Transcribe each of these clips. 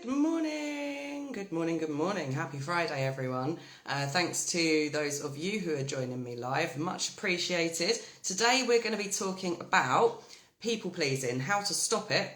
Good morning, good morning, good morning. Happy Friday, everyone. Thanks to those of you who are joining me live, much appreciated. Today we're going to be talking about people pleasing, how to stop it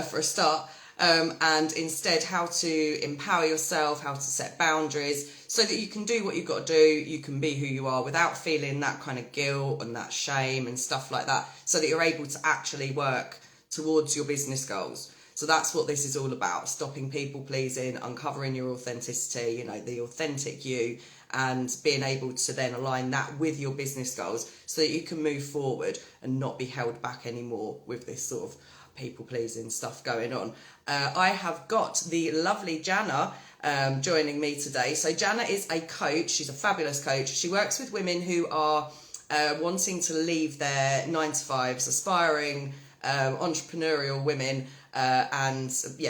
for a start, and instead how to empower yourself, how to set boundaries so that you can do what you've got to do, you can be who you are without feeling that kind of guilt and that shame and stuff like that, so that you're able to actually work towards your business goals. So that's what this is all about, stopping people pleasing, uncovering your authenticity, the authentic you, and being able to then align that with your business goals so that you can move forward and not be held back anymore with this sort of people pleasing stuff going on. I have got the lovely Jana joining me today. So Jana is a coach. She's a fabulous coach. She works with women who are wanting to leave their 9-to-5s, aspiring entrepreneurial women,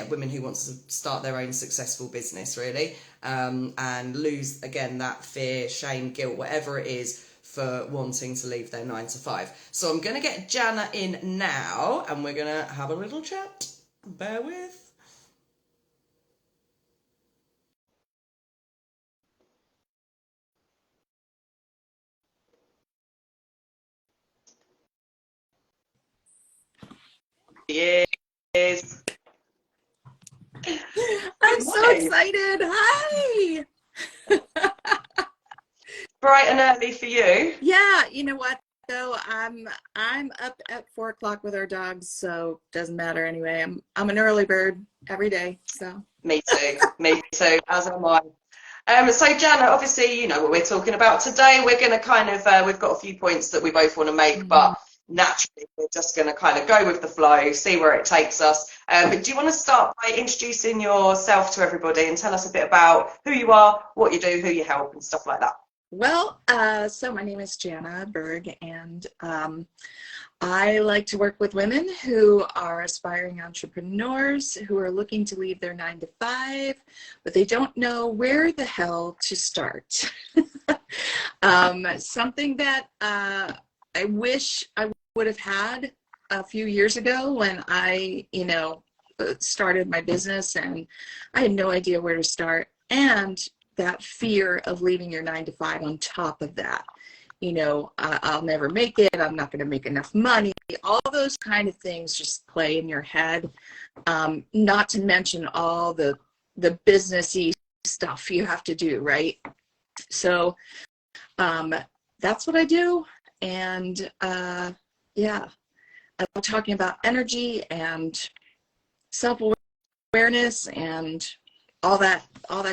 women who want to start their own successful business, really, and lose, again, that fear, shame, guilt, whatever it is, for wanting to leave their 9-to-5. So I'm going to get Jana in now, and we're going to have a little chat. Bear with. Yes. I'm so excited. Hi. Bright and early for you. Yeah, you know what though? I'm up at 4 o'clock with our dogs, so doesn't matter anyway. I'm an early bird every day. So Me too. Me too. As am I. So Jana, obviously, you know what we're talking about today. We're going to kind of, we've got a few points that we both want to make, Mhm. but naturally we're just going to kind of go with the flow, see where it takes us. But do you want to start by introducing yourself to everybody and tell us a bit about who you are, what you do, who you help, and stuff like that? Well, so my name is Jana Berg, and I like to work with women who are aspiring entrepreneurs who are looking to leave their 9-to-5, but they don't know where the hell to start. Something that I wish I would have had a few years ago when I, started my business, and I had no idea where to start. And that fear of leaving your 9-to-5 on top of that. I'll never make it. I'm not going to make enough money. All those kind of things just play in your head. Not to mention all the businessy stuff you have to do, right? So that's what I do. And I'm talking about energy and self-awareness and all that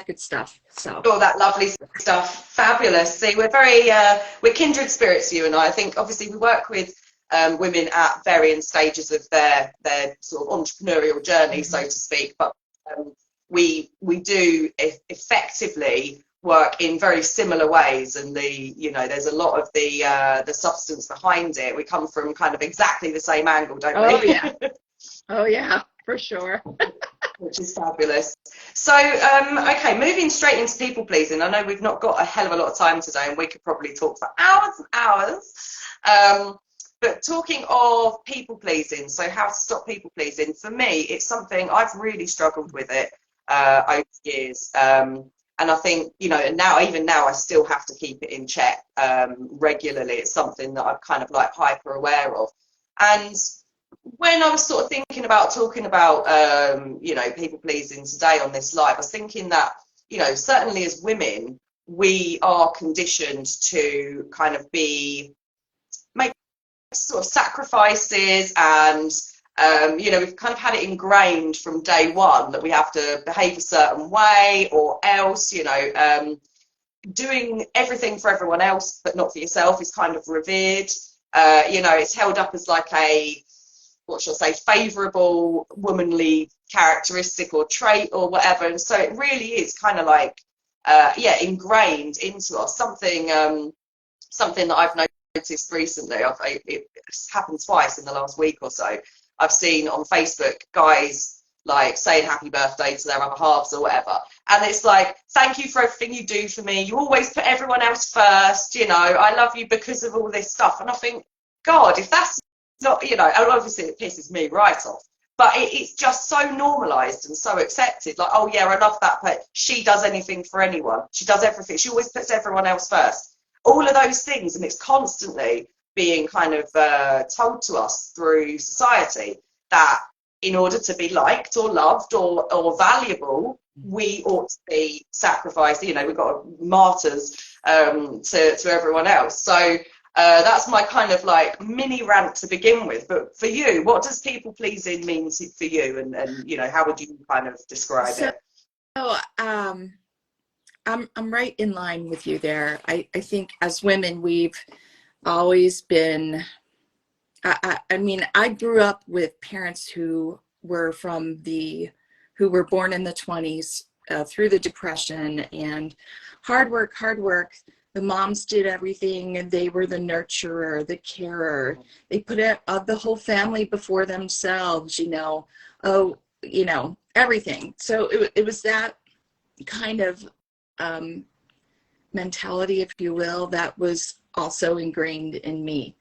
good stuff. So All that lovely stuff. Fabulous. See, we're kindred spirits, you and I. I think obviously we work with women at varying stages of their sort of entrepreneurial journey, so to speak. But we do effectively work in very similar ways, and there's a lot of the substance behind it. We come from kind of exactly the same angle, don't we? oh yeah. Oh yeah, for sure. Which is fabulous. So, okay, moving straight into people pleasing. I know we've not got a hell of a lot of time today, and we could probably talk for hours and hours. But talking of people pleasing, so how to stop people pleasing, for me, it's something I've really struggled with it over the years. And I think, and even now, I still have to keep it in check regularly. It's something that I'm kind of like hyper aware of. And when I was sort of thinking about talking about, people pleasing today on this live, I was thinking that, certainly as women, we are conditioned to kind of make sort of sacrifices, and, we've kind of had it ingrained from day one that we have to behave a certain way, or else, doing everything for everyone else but not for yourself is kind of revered. It's held up as like what shall I say, favourable womanly characteristic or trait or whatever. And so it really is kind of like, ingrained into us. Something that I've noticed recently, it's happened twice in the last week or so. I've seen on Facebook guys like saying happy birthday to their other halves or whatever. And it's like, thank you for everything you do for me. You always put everyone else first. I love you because of all this stuff. And I think, God, if that's not, and obviously it pisses me right off. but it's just so normalized and so accepted. Like, oh yeah, I love that, but she does anything for anyone. She does everything. She always puts everyone else first. All of those things, and it's constantly being kind of told to us through society that in order to be liked or loved or valuable, we ought to be sacrificed. You know, we've got martyrs to everyone else. So that's my kind of like mini rant to begin with. But for you, what does people pleasing mean for you? And you know, how would you kind of describe So, it? I'm right in line with you there. I think as women, we've always been, I mean, I grew up with parents who were who were born in the 20s, through the Depression, and hard work, hard work. The moms did everything, and they were the nurturer, the carer. They put the whole family before themselves, everything. So it was that kind of mentality, if you will, that was also ingrained in me.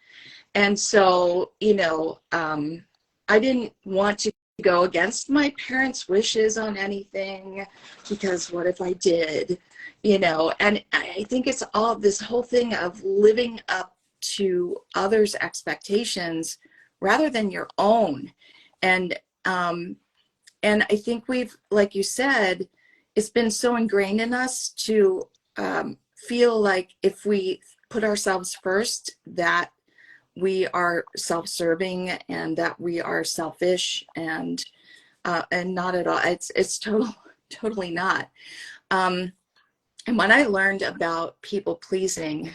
And so, I didn't want to go against my parents' wishes on anything, because what if I did, and I think it's all this whole thing of living up to others' expectations rather than your own. And, and I think like you said, it's been so ingrained in us to feel like if we put ourselves first, that we are self-serving and that we are selfish, and not at all. It's totally not. And when I learned about people pleasing,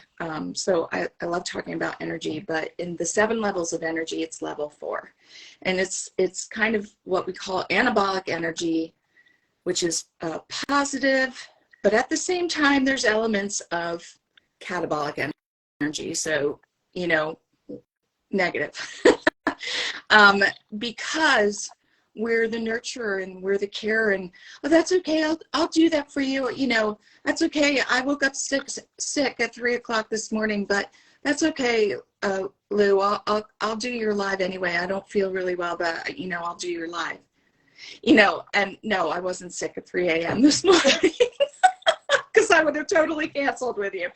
so I love talking about energy, but in the 7 levels of energy, it's level 4, and it's kind of what we call anabolic energy, which is positive, but at the same time, there's elements of catabolic energy. So, negative. Because we're the nurturer and we're the carer, and oh, that's okay. I'll do that for you. That's okay. I woke up sick at 3:00 this morning, but that's okay, Lou. I'll do your live anyway. I don't feel really well, but I'll do your live. And no, I wasn't sick at 3 a.m. this morning. Because I would have totally canceled with you.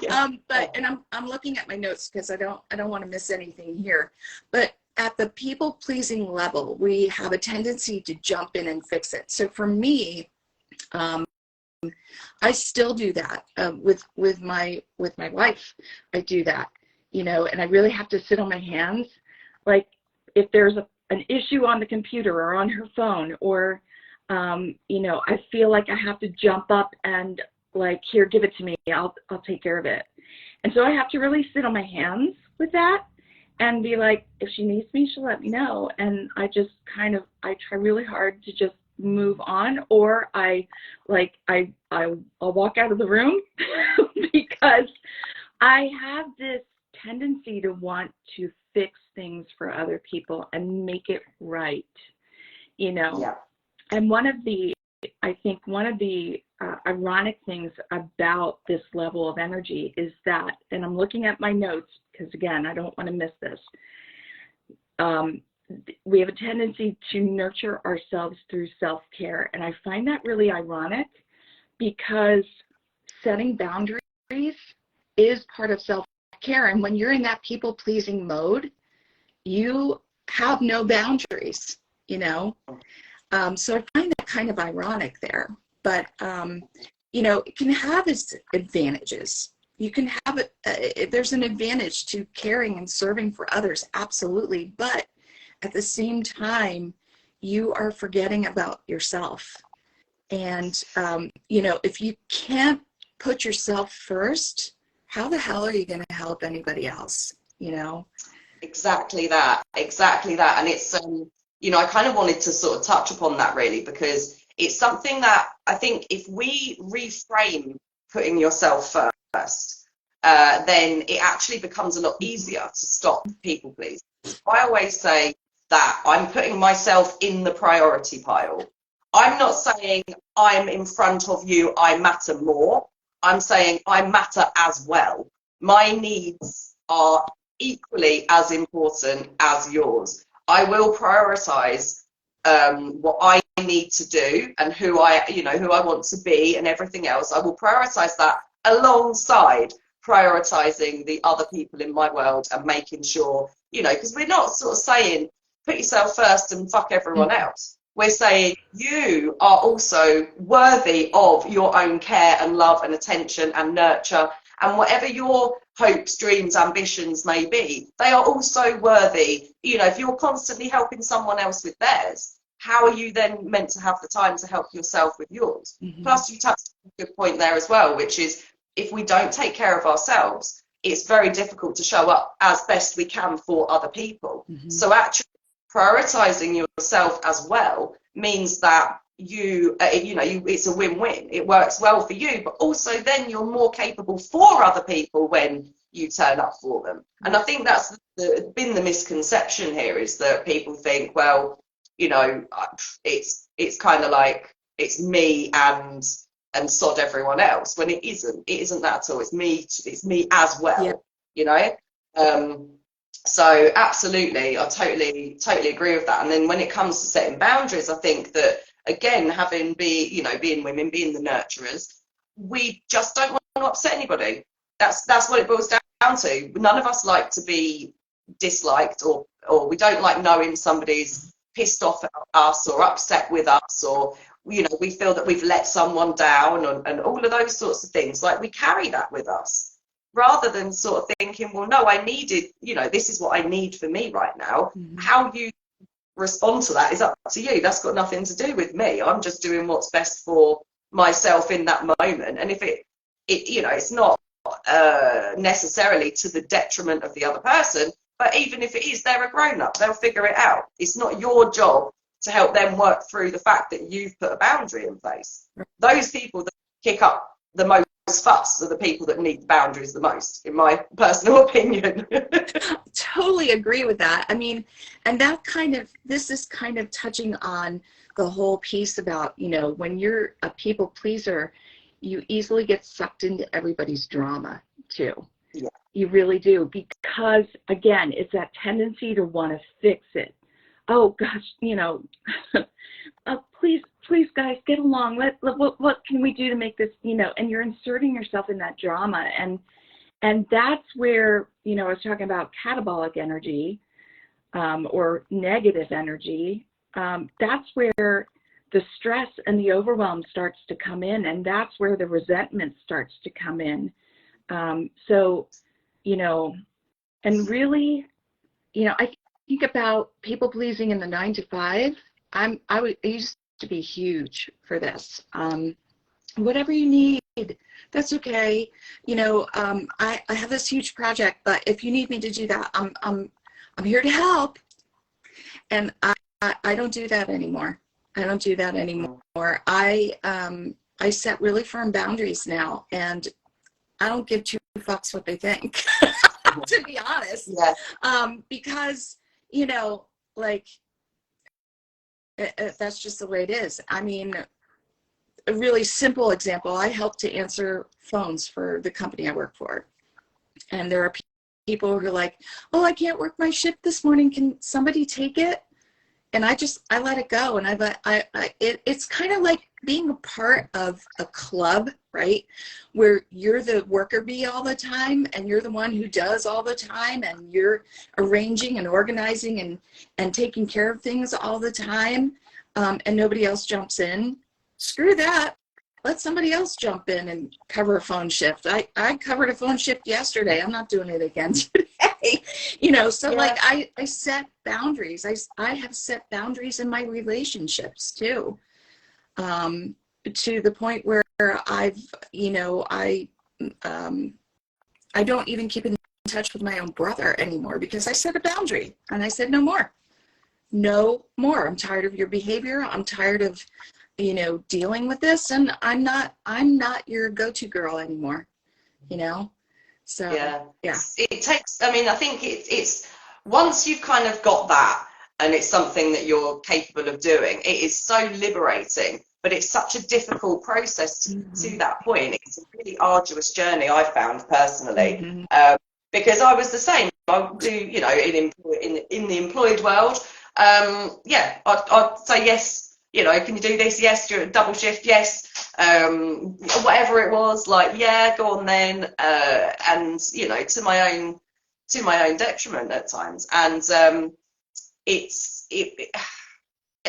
Yeah. And I'm looking at my notes because I don't want to miss anything here. But at the people pleasing level, we have a tendency to jump in and fix it. So for me, I still do that with my wife. I do that, and I really have to sit on my hands. Like if there's an issue on the computer or on her phone, or I feel like I have to jump up and like, here, give it to me. I'll take care of it. And so I have to really sit on my hands with that and be like, if she needs me, she'll let me know. And I just I try really hard to just move on, or I'll walk out of the room because I have this tendency to want to fix things for other people and make it right, Yeah. And I think one of the ironic things about this level of energy is that, and I'm looking at my notes because again, I don't want to miss this. We have a tendency to nurture ourselves through self-care. And I find that really ironic because setting boundaries is part of self-care. And when you're in that people-pleasing mode, you have no boundaries, So I find that kind of ironic there. But, it can have its advantages. You can have there's an advantage to caring and serving for others, absolutely. But at the same time, you are forgetting about yourself. And, if you can't put yourself first, how the hell are you going to help anybody else, Exactly that. And it's, I kind of wanted to sort of touch upon that really, because it's something that I think if we reframe putting yourself first, then it actually becomes a lot easier to stop people pleasing. I always say that I'm putting myself in the priority pile. I'm not saying I'm in front of you, I matter more. I'm saying I matter as well. My needs are equally as important as yours. I will prioritize what I need to do and who I want to be and everything else. I will prioritize that alongside prioritizing the other people in my world and making sure, because we're not sort of saying put yourself first and fuck everyone else. We're saying you are also worthy of your own care and love and attention and nurture, and whatever your hopes, dreams, ambitions may be, they are also worthy. If you're constantly helping someone else with theirs, how are you then meant to have the time to help yourself with yours? Plus, you touched on a good point there as well, which is if we don't take care of ourselves, it's very difficult to show up as best we can for other people. So actually prioritizing yourself as well means that it's a win-win. It works well for you, but also then you're more capable for other people when you turn up for them. And I think that's been the misconception here, is that people think, well, it's kind of like it's me and sod everyone else, when it isn't that at all. It's me as well. So absolutely, I totally agree with that. And then when it comes to setting boundaries, I think that, again, being women, being the nurturers, we just don't want to upset anybody. That's what it boils down to. None of us like to be disliked, or we don't like knowing somebody's pissed off at us or upset with us, or we feel that we've let someone down, and all of those sorts of things. Like, we carry that with us, rather than sort of thinking, well, no, I needed, this is what I need for me right now. How you respond to that is up to you. That's got nothing to do with me. I'm just doing what's best for myself in that moment. And if it's not necessarily to the detriment of the other person, but even if it is, they're a grown-up, they'll figure it out. It's not your job to help them work through the fact that you've put a boundary in place. Those people that kick up the most fuss are the people that need the boundaries the most, in my personal opinion. Totally agree with that. I mean, and this is kind of touching on the whole piece about, when you're a people pleaser, you easily get sucked into everybody's drama too. Yeah. You really do, because again, it's that tendency to want to fix it. Oh gosh, please guys, get along. What can we do to make this, and you're inserting yourself in that drama. And that's where, I was talking about catabolic energy, or negative energy. That's where the stress and the overwhelm starts to come in, and that's where the resentment starts to come in. And really, I think about people pleasing in the 9 to 5. I used to be huge for this. Whatever you need, that's okay. I have this huge project, but if you need me to do that, I'm here to help. And I don't do that anymore. I set really firm boundaries now, and I don't give two fucks what they think, to be honest. Yeah. Because, that's just the way it is. I mean, a really simple example, I help to answer phones for the company I work for. And there are people who are like, oh, I can't work my shift this morning. Can somebody take it? And I let it go. And it's kind of like being a part of a club, right? Where you're the worker bee all the time, and you're the one who does all the time, and you're arranging and organizing and taking care of things all the time, and nobody else jumps in. Screw that. Let somebody else jump in and cover a phone shift. I covered a phone shift yesterday. I'm not doing it again today. So like I set boundaries. I have set boundaries in my relationships too. To the point where I don't even keep in touch with my own brother anymore, because I set a boundary and I said no more. I'm tired of your behavior. I'm tired of dealing with this, and I'm not your go-to girl anymore. So yeah. It takes, I think it's once you've kind of got that, and it's something that you're capable of doing, it is so liberating. But it's such a difficult process to that point. It's a really arduous journey, I found personally, because I was the same. I do, in the employed world, yeah, I'd say yes. You know, can you do this? Yes. Do a double shift? Yes. Whatever it was, like, yeah, go on then. And you know, to my own detriment at times. And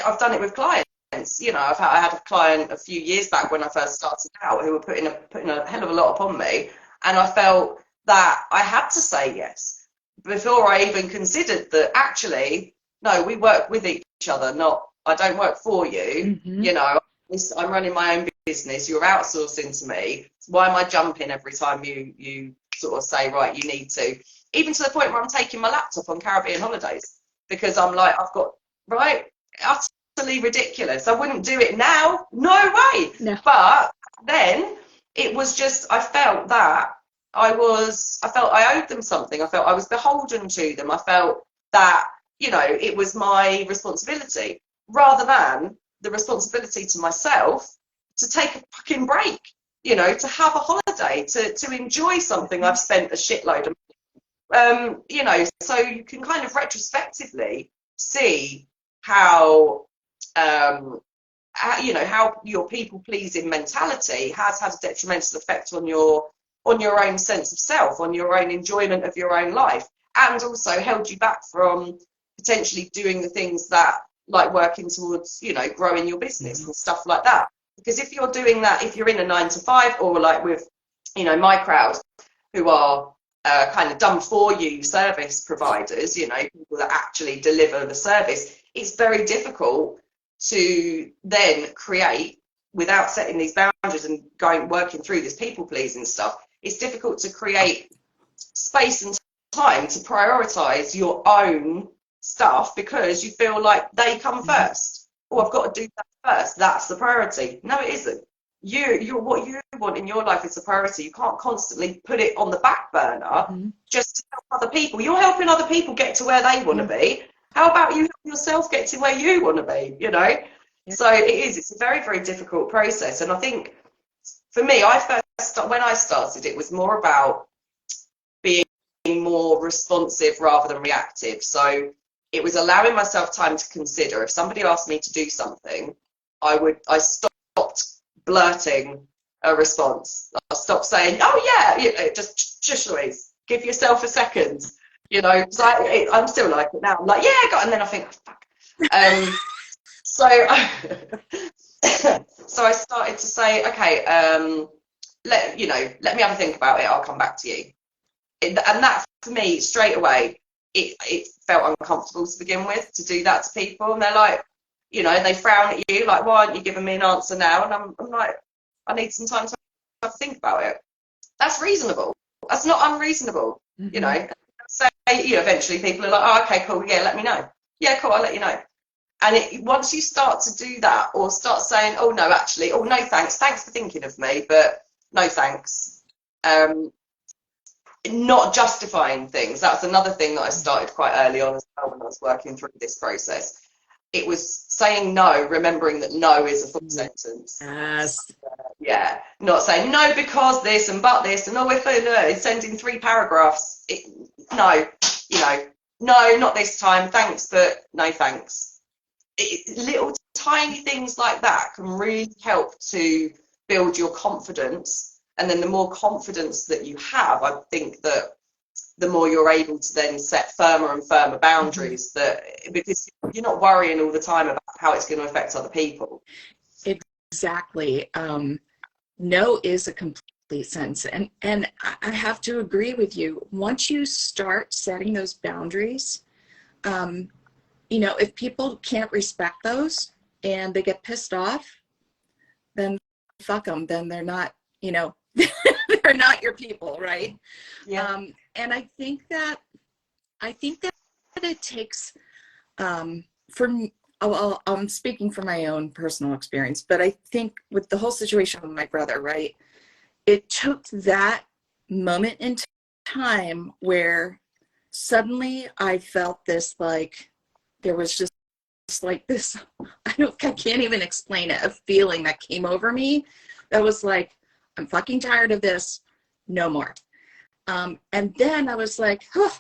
I've done it with clients. You know, I had a client a few years back when I first started out who were putting a hell of a lot upon me, and I felt that I had to say yes before I even considered that actually, no, we work with each other, not I don't work for you. Mm-hmm. You know, I'm running my own business. You're outsourcing to me. Why am I jumping every time you sort of say, right, you need to? Even to the point where I'm taking my laptop on Caribbean holidays because I'm like, I've got right. Utterly ridiculous. I wouldn't do it now. No way. No. But then it was just I felt that I felt I owed them something. I felt I was beholden to them. I felt that, you know, it was my responsibility rather than the responsibility to myself to take a fucking break, you know, to have a holiday, to enjoy something I've spent a shitload of you know, so you can kind of retrospectively see how you know, how your people pleasing mentality has had a detrimental effect on your own sense of self, on your own enjoyment of your own life, and also held you back from potentially doing the things that, like working towards, you know, growing your business and stuff like that. Because if you're doing that, if you're in a 9 to 5, or like with, you know, my crowd who are kind of done for you service providers, you know, people that actually deliver the service, it's very difficult to then create, without setting these boundaries and working through this people pleasing stuff, it's difficult to create space and time to prioritize your own stuff because you feel like they come first. Oh, I've got to do that first. That's the priority. No, it isn't. You're what you want in your life is the priority. You can't constantly put it on the back burner just to help other people. You're helping other people get to where they want to be. How about you help yourself get to where you want to be, you know? Yeah. So it's a very, very difficult process. And I think for me, when I started, it was more about being more responsive rather than reactive. So it was allowing myself time to consider. If somebody asked me to do something, I stopped blurting a response. I stopped saying, "Oh yeah," you know, just Louise, give yourself a second. You know, because I'm still like it now. I'm like, yeah, I got, and then I think, oh, fuck. So so I started to say, okay, let me have a think about it. I'll come back to you. And that for me, straight away, it felt uncomfortable to begin with, to do that to people. And they're like, you know, they frown at you, like, why aren't you giving me an answer now? And I'm like, I need some time to have to think about it. That's reasonable. That's not unreasonable, you know. So, you know, eventually people are like, oh, okay, cool, yeah, let me know. Yeah, cool, I'll let you know. And once you start to do that, or start saying, oh, no, actually, oh, no, thanks for thinking of me, but no thanks. Not justifying things. That's another thing that I started quite early on as well when I was working through this process. It was saying no, remembering that no is a full sentence. Yes. Yeah, not saying no because this and but this and it's sending 3 paragraphs. No, you know, no, not this time. Thanks, but no thanks. Little tiny things like that can really help to build your confidence. And then the more confidence that you have, I think that the more you're able to then set firmer and firmer boundaries, that because you're not worrying all the time about how it's going to affect other people. Exactly. No is a complete sentence. And I have to agree with you. Once you start setting those boundaries, you know, if people can't respect those and they get pissed off, then fuck them. Then they're not, you know, they're not your people, right? Yeah. And I think that it takes, I'm speaking from my own personal experience, but I think with the whole situation with my brother, right? It took that moment in time where suddenly I felt this, like, there was just like this, I can't even explain it, a feeling that came over me that was like, I'm fucking tired of this, no more. And then I was like, oh,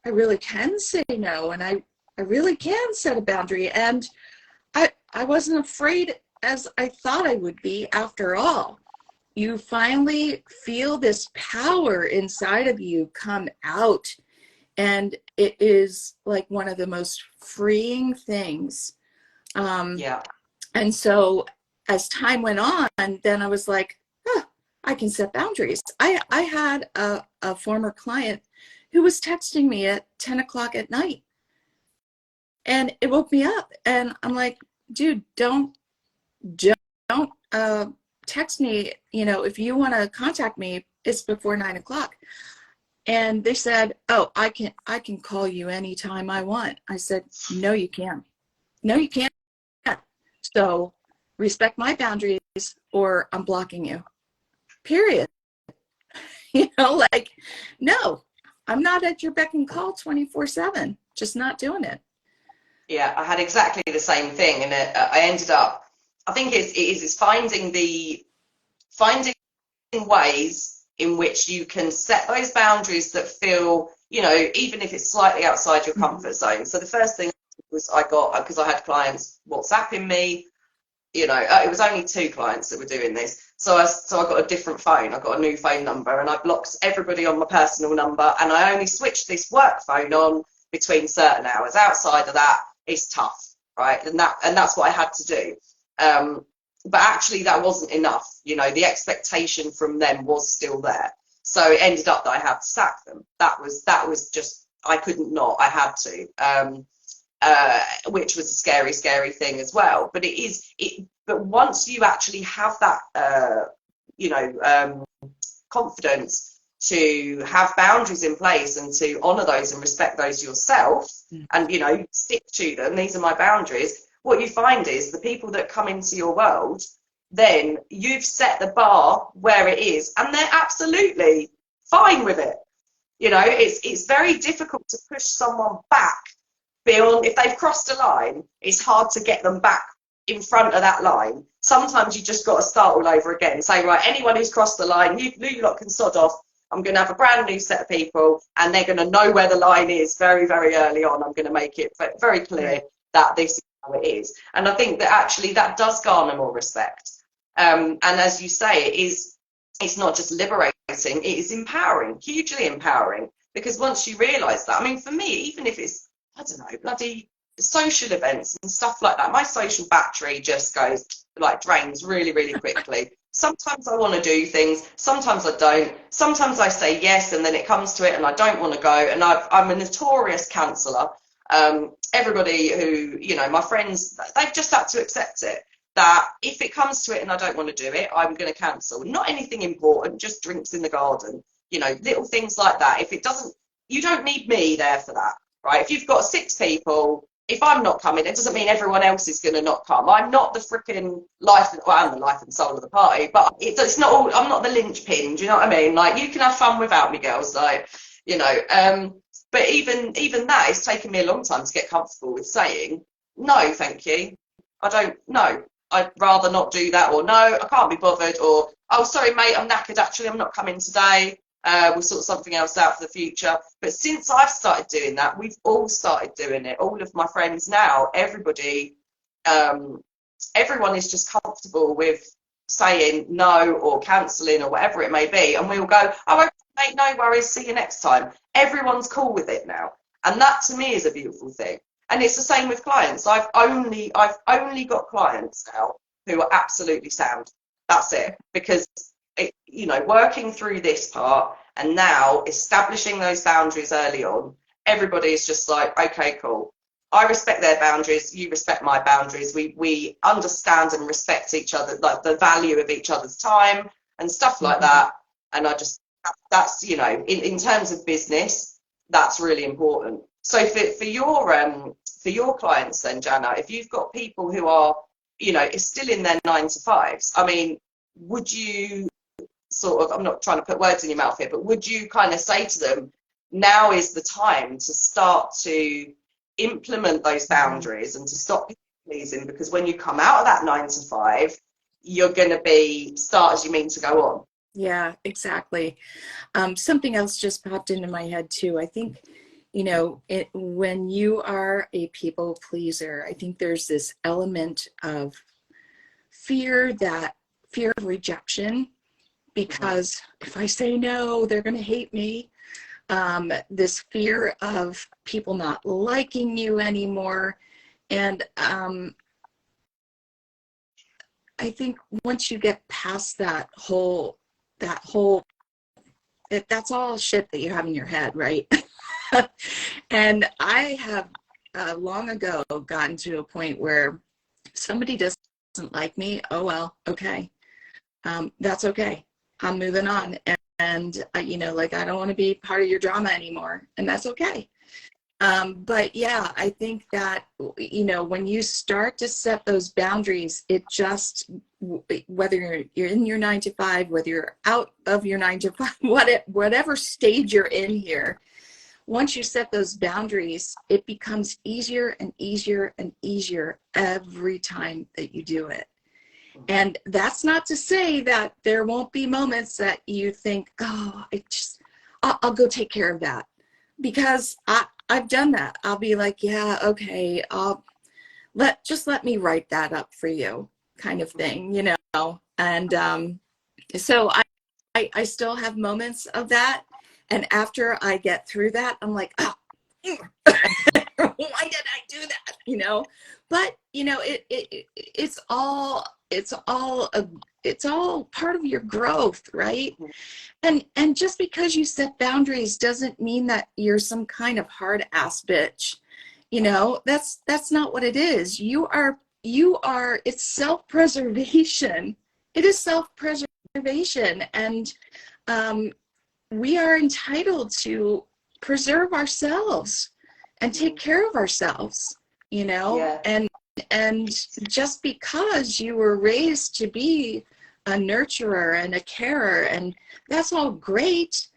I really can say no. And I really can set a boundary. And I wasn't afraid as I thought I would be after all. You finally feel this power inside of you come out. And it is like one of the most freeing things. Yeah. And so as time went on, then I was like, huh, I can set boundaries. I had a former client who was texting me at 10 o'clock at night, and it woke me up. And I'm like, dude, don't text me. If you want to contact me, it's before 9 o'clock. And they said, oh, I can call you anytime I want. I said, no, you can't. No, you can't. So respect my boundaries or I'm blocking you. Period. Like, no, I'm not at your beck and call 24/7. Just not doing it. Yeah, I had exactly the same thing, and I ended up. I think it's finding ways in which you can set those boundaries that feel, even if it's slightly outside your comfort zone. So the first thing was I got, because I had clients WhatsApping me. It was only 2 clients that were doing this. So I got a different phone. I got a new phone number, and I blocked everybody on my personal number, and I only switched this work phone on between certain hours. Outside of that, it's tough, right? And that's what I had to do. But actually, that wasn't enough. The expectation from them was still there. So it ended up that I had to sack them. That was just, I couldn't not. I had to. Which was a scary, scary thing as well. But but once you actually have that, confidence to have boundaries in place and to honour those and respect those yourself, and stick to them. These are my boundaries. What you find is the people that come into your world, then you've set the bar where it is, and they're absolutely fine with it. It's very difficult to push someone back beyond. If they've crossed a line, it's hard to get them back in front of that line. Sometimes you just got to start all over again. Say, right, anyone who's crossed the line, you lot can sod off. I'm going to have a brand new set of people, and they're going to know where the line is very, very early on. I'm going to make it very clear that this is how it is. And I think that actually that does garner more respect. And as you say, it's not just liberating, it is empowering, hugely empowering. Because once you realise that, I mean, for me, even if it's, I don't know, bloody social events and stuff like that, my social battery just goes, drains really, really quickly. Sometimes I want to do things, sometimes I don't. Sometimes I say yes and then it comes to it and I don't want to go. And I'm a notorious canceller. Everybody who, my friends, they've just had to accept it. That if it comes to it and I don't want to do it, I'm going to cancel. Not anything important, just drinks in the garden, little things like that. If it doesn't, you don't need me there for that, right? If you've got 6 people, if I'm not coming, it doesn't mean everyone else is going to not come. I'm not the freaking I'm the life and soul of the party, but it's not all, I'm not the linchpin, do you know what I mean? You can have fun without me, girls, but even that, it's taken me a long time to get comfortable with saying, no, thank you. I don't know. I'd rather not do that, or no, I can't be bothered, or, oh, sorry, mate, I'm knackered, actually, I'm not coming today. We'll sort something else out for the future. But since I've started doing that, we've all started doing it. All of my friends now, everybody, everyone is just comfortable with saying no or cancelling or whatever it may be. And we'll go, oh, okay, mate, no worries, see you next time. Everyone's cool with it now. And that to me is a beautiful thing. And it's the same with clients. I've only got clients now who are absolutely sound. That's it. Because working through this part and now establishing those boundaries early on, everybody is just like, okay, cool. I respect their boundaries. You respect my boundaries. We understand and respect each other, like the value of each other's time and stuff like that. And that's in terms of business, that's really important. So for your clients then, Jana, if you've got people who are still in their 9 to 5s, I mean, would you sort of, I'm not trying to put words in your mouth here, but would you kind of say to them, now is the time to start to implement those boundaries and to stop pleasing, because when you come out of that 9 to 5, you're going to be start as you mean to go on. Yeah, exactly. Something else just popped into my head too. I think, when you are a people pleaser, I think there's this element of fear of rejection, because if I say no, they're going to hate me. This fear of people not liking you anymore. And I think once you get past that's all shit that you have in your head, right? And I have long ago gotten to a point where somebody doesn't like me. Oh, well, okay. That's okay. I'm moving on. And I don't want to be part of your drama anymore. And that's okay. But yeah, I think that, when you start to set those boundaries, it just, whether you're in your 9 to 5, whether you're out of your 9 to 5, whatever stage you're in here, once you set those boundaries, it becomes easier and easier and easier every time that you do it. And that's not to say that there won't be moments that you think, oh, I'll go take care of that. Because I've done that. I'll be like, yeah, okay, let me write that up for you, kind of thing, And so I still have moments of that. And after I get through that, I'm like, oh, why did I do that? But it's all part of your growth, right? And just because you set boundaries doesn't mean that you're some kind of hard ass bitch. That's not what it is. It's self-preservation. It is self-preservation. And we are entitled to preserve ourselves and take care of ourselves, Yeah. And just because you were raised to be a nurturer and a carer, and that's all great,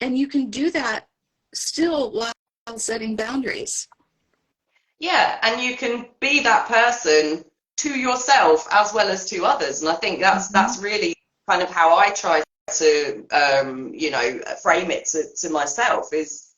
and you can do that still while setting boundaries. Yeah, and you can be that person to yourself as well as to others. And I think that's really kind of how I try to frame it to myself, is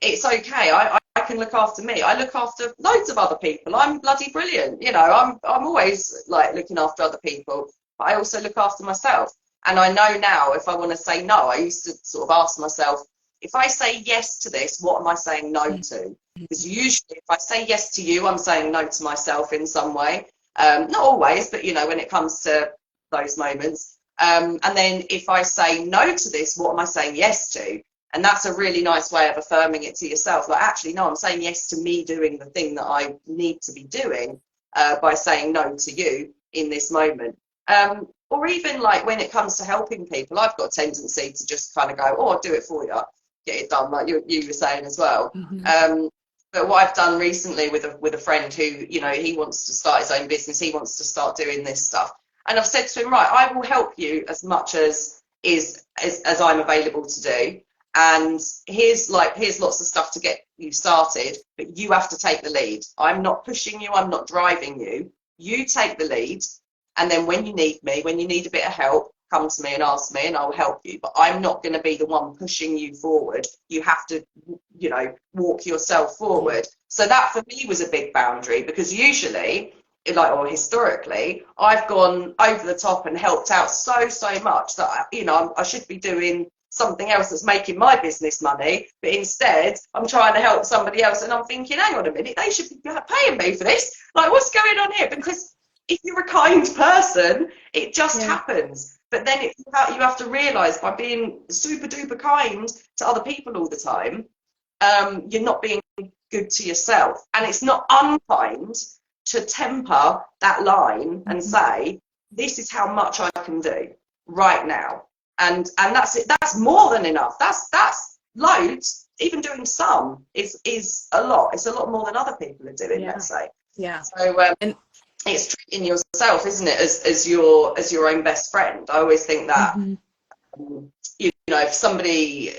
it's okay. I can look after me. I look after loads of other people. I'm bloody brilliant. I'm always like looking after other people, but I also look after myself. And I know now if I want to say no, I used to sort of ask myself, if I say yes to this, what am I saying no to? Because usually if I say yes to you, I'm saying no to myself in some way. Not always, but when it comes to those moments. And then if I say no to this, what am I saying yes to? And that's a really nice way of affirming it to yourself. Like, actually, no, I'm saying yes to me doing the thing that I need to be doing by saying no to you in this moment. Or even like when it comes to helping people, I've got a tendency to just kind of go, oh, I'll do it for you, get it done, like you were saying as well. But what I've done recently with a friend who, he wants to start his own business, he wants to start doing this stuff. And I've said to him, right, I will help you as much as I'm available to do. And here's lots of stuff to get you started, but you have to take the lead. I'm not pushing you, I'm not driving you. You take the lead, and then when you need me, when you need a bit of help, come to me and ask me and I'll help you. But I'm not going to be the one pushing you forward. You have to, walk yourself forward. So that for me was a big boundary, because usually, or historically, I've gone over the top and helped out so much that, I should be doing something else that's making my business money, but instead I'm trying to help somebody else, and I'm thinking, hang on a minute, they should be paying me for this. Like, what's going on here? Because if you're a kind person, it just happens. But then you have to realise, by being super duper kind to other people all the time, you're not being good to yourself. And it's not unkind to temper that line and say, this is how much I can do right now. And that's it. That's more than enough. That's loads. Even doing some is a lot. It's a lot more than other people are doing. Let's say. Yeah. So it's treating yourself, isn't it, as your own best friend. I always think that. If somebody,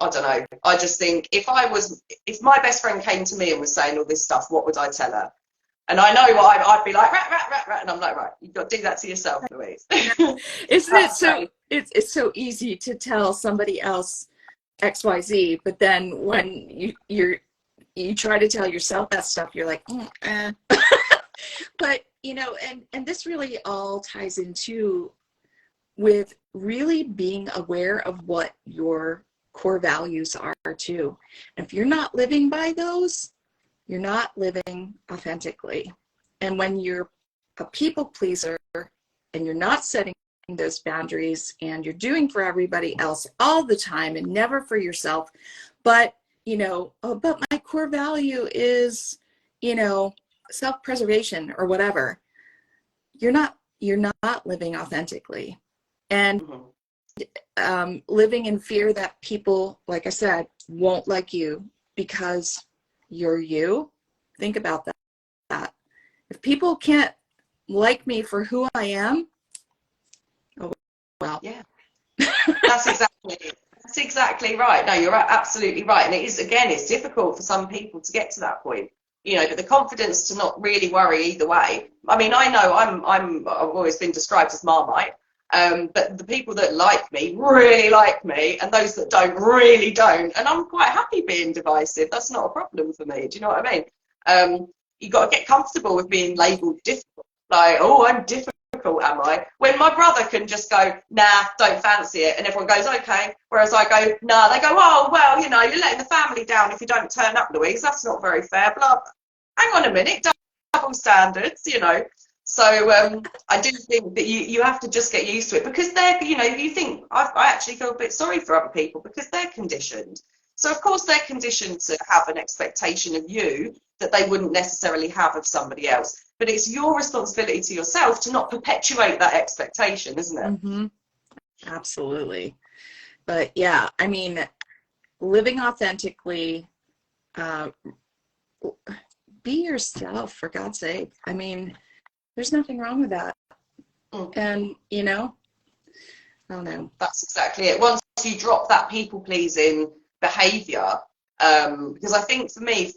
I don't know. I just think if my best friend came to me and was saying all this stuff, what would I tell her? And I know what I'd be like, rat, and I'm like, right, you've got to do that to yourself, Louise. Isn't it so? It's so easy to tell somebody else XYZ, but then when you try to tell yourself that stuff, you're like, but and this really all ties into with really being aware of what your core values are too. And if you're not living by those, you're not living authentically. And when you're a people pleaser and you're not setting those boundaries and you're doing for everybody else all the time and never for yourself, but oh, but my core value is, self-preservation or whatever, you're not living authentically. And living in fear that people, like I said, won't like you because you're you. Think about that. If people can't like me for who I am, oh well. Yeah, that's exactly right. No, you're absolutely right. And it is, again, it's difficult for some people to get to that point, but the confidence to not really worry either way. I mean, I know I've always been described as Marmite. But the people that like me really like me, and those that don't really don't. And I'm quite happy being divisive. That's not a problem for me. Do you know what I mean? You got to get comfortable with being labelled difficult. Like, oh, I'm difficult, am I? When my brother can just go, nah, don't fancy it, and everyone goes, okay. Whereas I go, nah, they go, oh, well, you're letting the family down if you don't turn up, Louise. That's not very fair. Blah. Hang on a minute, double standards. So I do think that you have to just get used to it, because you think, I actually feel a bit sorry for other people because they're conditioned. So of course they're conditioned to have an expectation of you that they wouldn't necessarily have of somebody else. But it's your responsibility to yourself to not perpetuate that expectation, isn't it? Mm-hmm. Absolutely. But yeah, I mean, living authentically, be yourself, for God's sake. I mean, there's nothing wrong with that. And, I don't know. That's exactly it. Once you drop that people-pleasing behaviour, because I think for me,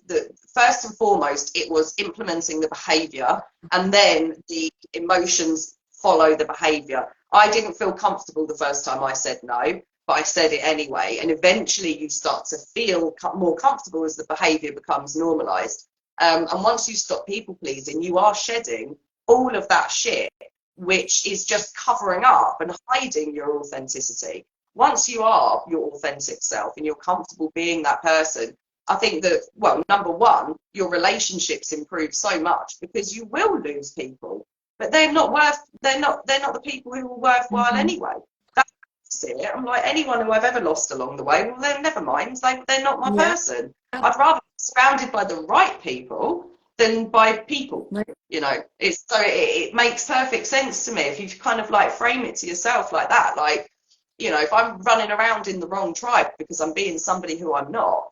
first and foremost, it was implementing the behaviour, and then the emotions follow the behaviour. I didn't feel comfortable the first time I said no, but I said it anyway. And eventually you start to feel more comfortable as the behaviour becomes normalised. And once you stop people-pleasing, you are shedding all of that shit, which is just covering up and hiding your authenticity. Once you are your authentic self and you're comfortable being that person, I think that, well, number one, your relationships improve so much, because you will lose people, but they're not the people who are worthwhile anyway. That's it. I'm like, anyone who I've ever lost along the way, well, then never mind. They're not my person. I'd rather be surrounded by the right people than by people. It makes perfect sense to me if you kind of like frame it to yourself like that. Like, if I'm running around in the wrong tribe because I'm being somebody who I'm not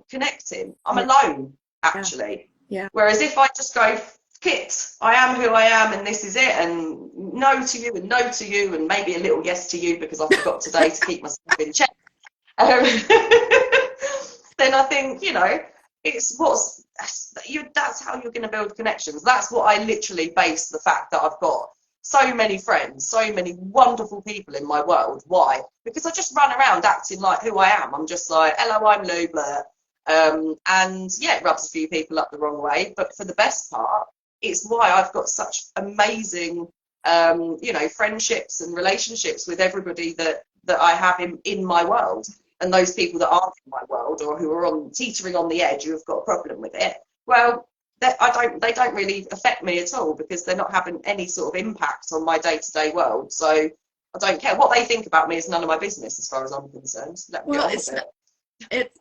connecting. I'm alone, actually. Yeah. Whereas if I just go, kit, I am who I am and this is it, and no to you and no to you and maybe a little yes to you because I forgot today to keep myself in check, then I think, that's how you're going to build connections. That's what I literally base the fact that I've got so many friends, so many wonderful people in my world. Why? Because I just run around acting like who I am. I'm just like, hello, I'm Lou, blah. And yeah, it rubs a few people up the wrong way, but for the best part, it's why I've got such amazing, friendships and relationships with everybody that I have in my world. And those people that aren't in my world, or who are teetering on the edge, who have got a problem with it, well, they don't really affect me at all, because they're not having any sort of impact on my day-to-day world. So I don't care. What they think about me is none of my business, as far as I'm concerned. Let me get on with it. It's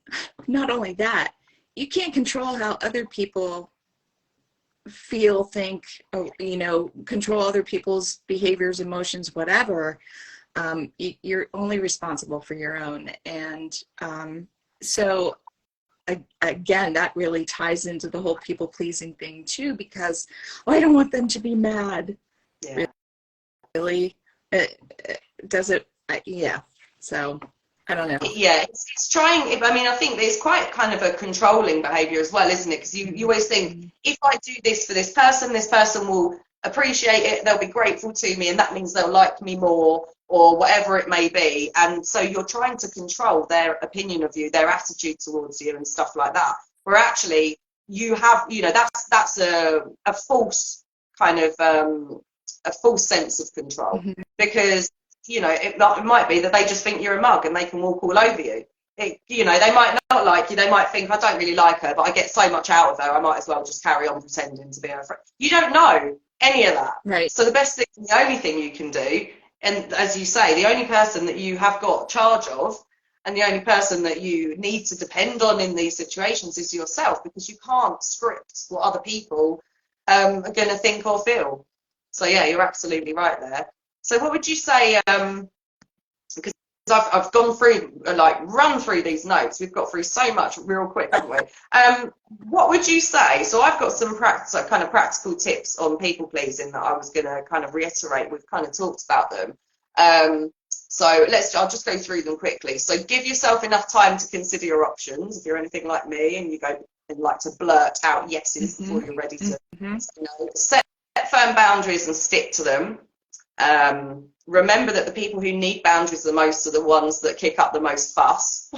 not only that, you can't control how other people feel, think, control other people's behaviors, emotions, whatever. You're only responsible for your own. And so again, that really ties into the whole people pleasing thing too, because I don't want them to be mad. Yeah. Really? Does it? Yeah. So I don't know. Yeah, it's trying. I mean, I think there's quite kind of a controlling behaviour as well, isn't it? Because you always think, if I do this for this person will appreciate it, they'll be grateful to me, and that means they'll like me more. or whatever it may be. And so you're trying to control their opinion of you, their attitude towards you and stuff like that, where actually you have, you know, that's a false kind of a false sense of control, Mm-hmm. because you know it might be that they just think you're a mug and they can walk all over you. You know, they might not like you, they might think, I don't really like her, but I get so much out of her, I might as well just carry on pretending to be her friend. You don't know any of that. Right. So the best thing, the only thing you can do, and as you say, the only person that you have got charge of and the only person that you need to depend on in these situations is yourself, because you can't script what other people are going to think or feel. So yeah, you're absolutely right there. So what would you say, because I've gone through, like, run through these notes, we've got through so much real quick, haven't we? What would you say? So I've got some kind of practical tips on people pleasing that I was going to kind of reiterate. We've kind of talked about them. So I'll just go through them quickly. So give yourself enough time to consider your options. If you're anything like me and you go and like to blurt out yeses Mm-hmm. before you're ready to, Mm-hmm. set firm boundaries and stick to them. Remember that the people who need boundaries the most are the ones that kick up the most fuss.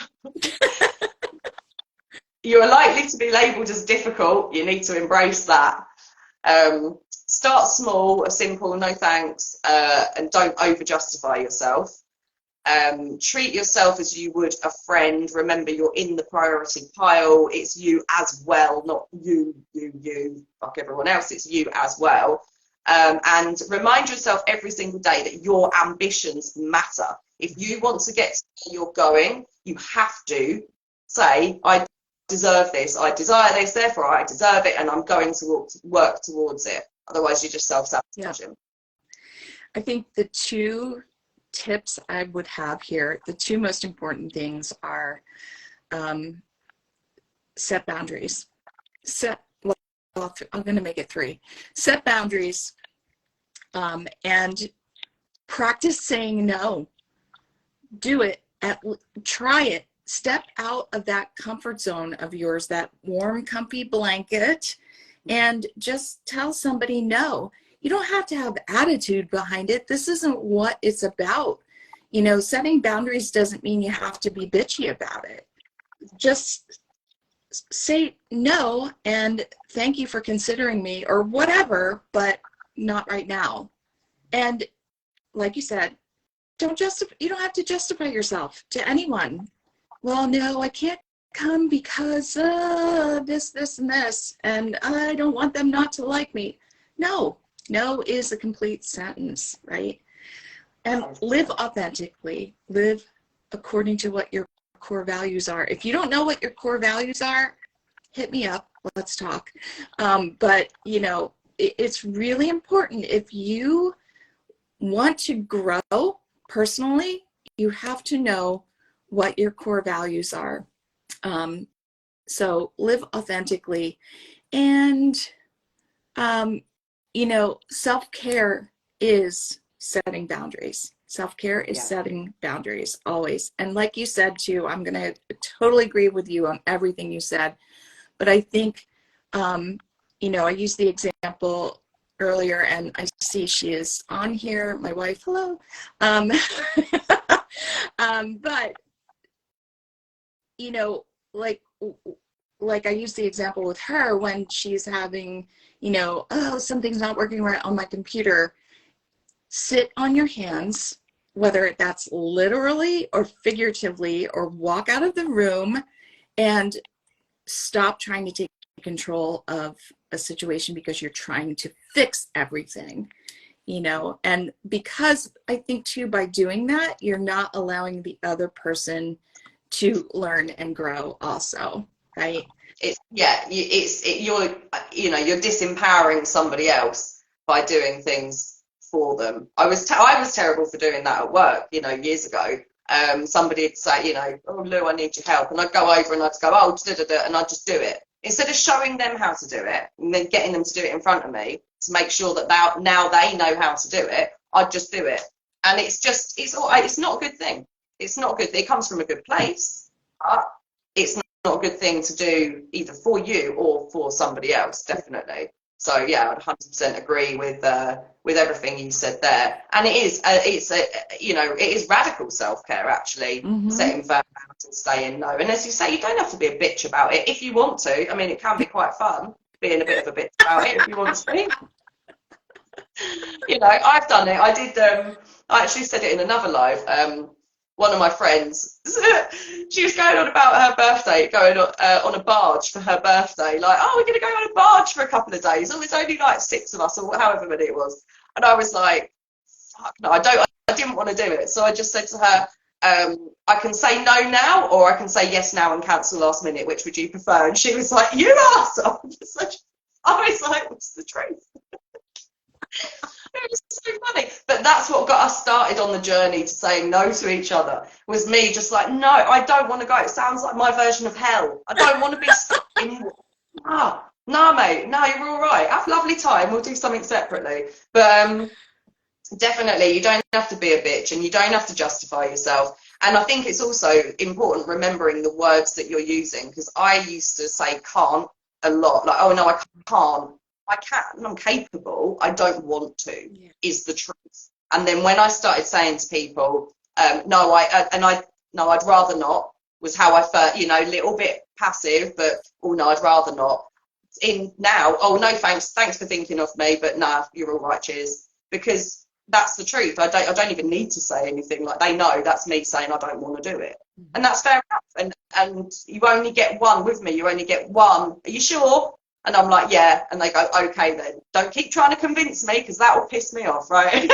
You are likely to be labelled as difficult. You need to embrace that. Start small, a simple no thanks, and don't over justify yourself. Treat yourself as you would a friend. Remember, you're in the priority pile. It's you as well, not you, fuck everyone else. It's you as well. And remind yourself every single day that your ambitions matter. If you want to get to where you're going, you have to say, I deserve this, I desire this, therefore I deserve it, and I'm going to work towards it. Otherwise, you're just self-sabotaging. I think the two tips I would have here, the two most important things are set boundaries. I'm going to make it 3. Set boundaries and practice saying no. Do it. Try it. Step out of that comfort zone of yours, that warm, comfy blanket, and just tell somebody no. You don't have to have attitude behind it. This isn't what it's about. You know, setting boundaries doesn't mean you have to be bitchy about it. Just say no and thank you for considering me or whatever, but not right now. And like you said, you don't have to justify yourself to anyone. Well, no, I can't come because this, and this, and I don't want them not to like me. No is a complete sentence, right? And live authentically. Live according to what your core values are. If you don't know what your core values are, hit me up. Let's talk. But, you know, it's really important. If you want to grow personally, you have to know what your core values are. So live authentically. And, you know, self-care is setting boundaries. Self-care is setting boundaries always. And like you said too, I'm going to totally agree with you on everything you said. But I think, you know, I used the example earlier, and I see she is on here. My wife, hello. But, you know, like I use the example with her when she's having, you know, oh, something's not working right on my computer. Sit on your hands, whether that's literally or figuratively, or walk out of the room and stop trying to take control of a situation because you're trying to fix everything, you know. And because I think too, by doing that, you're not allowing the other person to learn and grow also, right? You're disempowering somebody else by doing things for them. I was terrible for doing that at work, you know, years ago. Somebody would say, you know, oh, Lou, I need your help, and I'd go over and I'd go, oh, and I'd just do it instead of showing them how to do it and then getting them to do it in front of me to make sure that now they know how to do it. I'd just do it, and it's not a good thing. It's not good. It comes from a good place, but it's not a good thing to do either for you or for somebody else, definitely. So yeah, I'd 100% agree with with everything you said there. And it is, it is radical self-care, actually, setting firm boundaries and saying no. And as you say, you don't have to be a bitch about it if you want to. I mean, it can be quite fun being a bit of a bitch about it if you want to be. I've done it. I actually said it in another live. One of my friends, she was going on about her birthday, going on a barge for her birthday. Like, oh, we're going to go on a barge for a couple of days. Oh, there's only like 6 of us, or however many it was. And I was like, fuck no, I didn't want to do it. So I just said to her, I can say no now, or I can say yes now and cancel last minute. Which would you prefer? And she was like, you arsehole. I was like, what's the truth? It was so funny. But that's what got us started on the journey to saying no to each other, was me just like, no, I don't want to go. It sounds like my version of hell. I don't want to be stuck in. No, mate. No, you're all right. Have a lovely time. We'll do something separately. But definitely, you don't have to be a bitch, and you don't have to justify yourself. And I think it's also important remembering the words that you're using, because I used to say can't a lot. Like, oh, no, I can't. I can, I'm capable, I don't want to, is the truth. And then when I started saying to people, no, I'd rather not, was how I felt, a little bit passive, but, oh, no, I'd rather not. In now, oh, no, thanks for thinking of me, but nah, you're all right, cheers. Because that's the truth. I don't even need to say anything. Like, they know that's me saying I don't want to do it. And that's fair enough. And you only get one with me. You only get one. Are you sure? And I'm like, yeah. And they go, okay, then. Don't keep trying to convince me, because that will piss me off, right?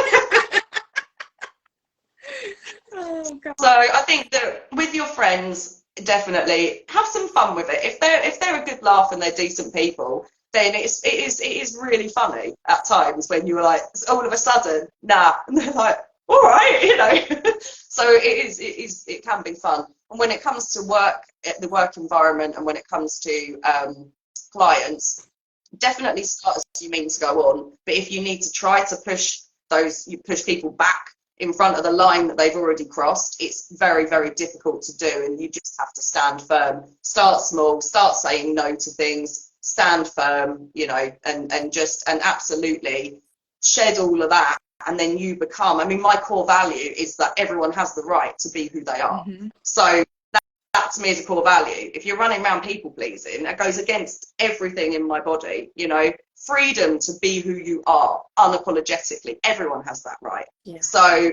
Oh, God. So I think that with your friends, definitely have some fun with it. If they're a good laugh and they're decent people, then it is really funny at times when you're like, all of a sudden, nah, and they're like, all right, So it can be fun. And when it comes to work, the work environment, and when it comes to clients, definitely start as you mean to go on. But if you need to try to push people back in front of the line that they've already crossed, it's very, very difficult to do, and you just have to stand firm. Start small, start saying no to things, stand firm, and absolutely shed all of that. And then you become, I mean, my core value is that everyone has the right to be who they are. So that to me is a core value. If you're running around people pleasing, that goes against everything in my body. Freedom to be who you are unapologetically. Everyone has that right. Yeah. So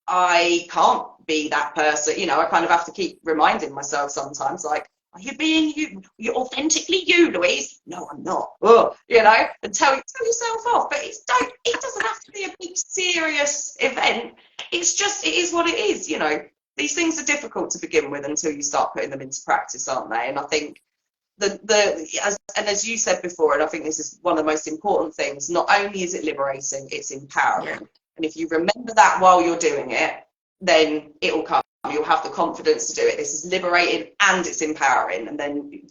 I can't be that person. I kind of have to keep reminding myself sometimes, like, are you being you? You're authentically you, Louise. No, I'm not. And tell yourself off. But it doesn't have to be a big serious event. It is what it is. These things are difficult to begin with until you start putting them into practice, aren't they? And I think as you said before, and I think this is one of the most important things, not only is it liberating, it's empowering. Yeah. And if you remember that while you're doing it, then it will come. You'll have the confidence to do it. This is liberating and it's empowering. And then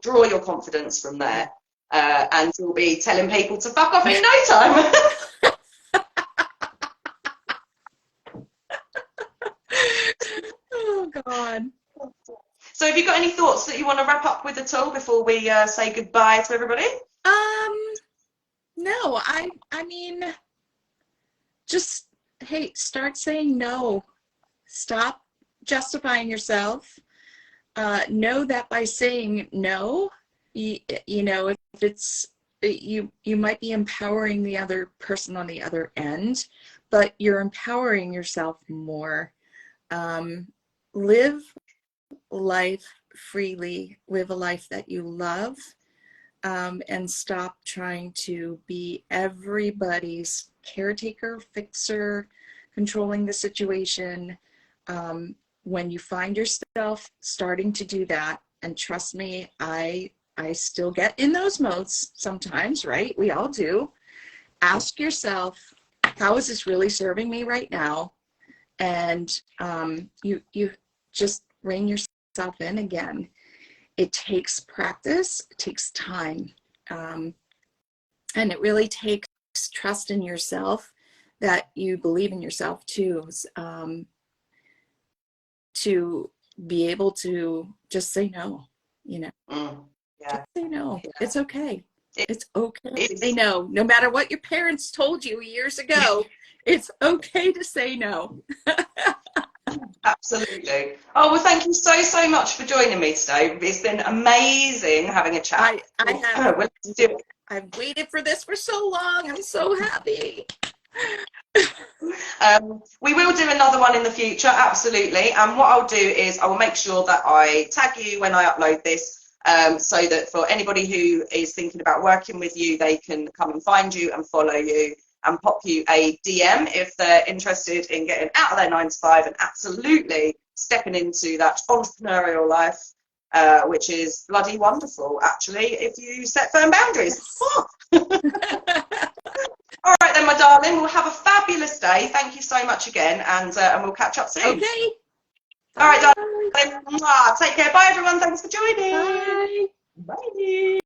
draw your confidence from there. And you'll be telling people to fuck off in no time. Oh, God. So have you got any thoughts that you want to wrap up with at all before we say goodbye to everybody? No, I mean, just, hey, start saying no. Stop justifying yourself. Know that by saying no, if it's, you might be empowering the other person on the other end, but you're empowering yourself more. Live life freely, live a life that you love, and stop trying to be everybody's caretaker, fixer, controlling the situation. When you find yourself starting to do that, and trust me, I still get in those modes sometimes, right? We all do. Ask yourself, how is this really serving me right now? And you just rein yourself in again. It takes practice, it takes time, and it really takes trust in yourself, that you believe in yourself too, to be able to just say no, Yeah. Just say no. Yeah. It's okay. It's okay to say It's no. No matter what your parents told you years ago, it's okay to say no. absolutely. Oh, well, thank you so much for joining me today. It's been amazing having a chat. I have Well, let's do it. I've waited for this for so long. I'm so happy. We will do another one in the future, absolutely. And what I'll do is I will make sure that I tag you when I upload this, so that for anybody who is thinking about working with you, they can come and find you and follow you and pop you a DM if they're interested in getting out of their 9 to 5 and absolutely stepping into that entrepreneurial life, which is bloody wonderful, actually, if you set firm boundaries. Yes. All right then, my darling. We'll have a fabulous day. Thank you so much again, and we'll catch up soon. Okay. All right, Bye. darling. Mwah. Take care. Bye, everyone. Thanks for joining. Bye. Bye.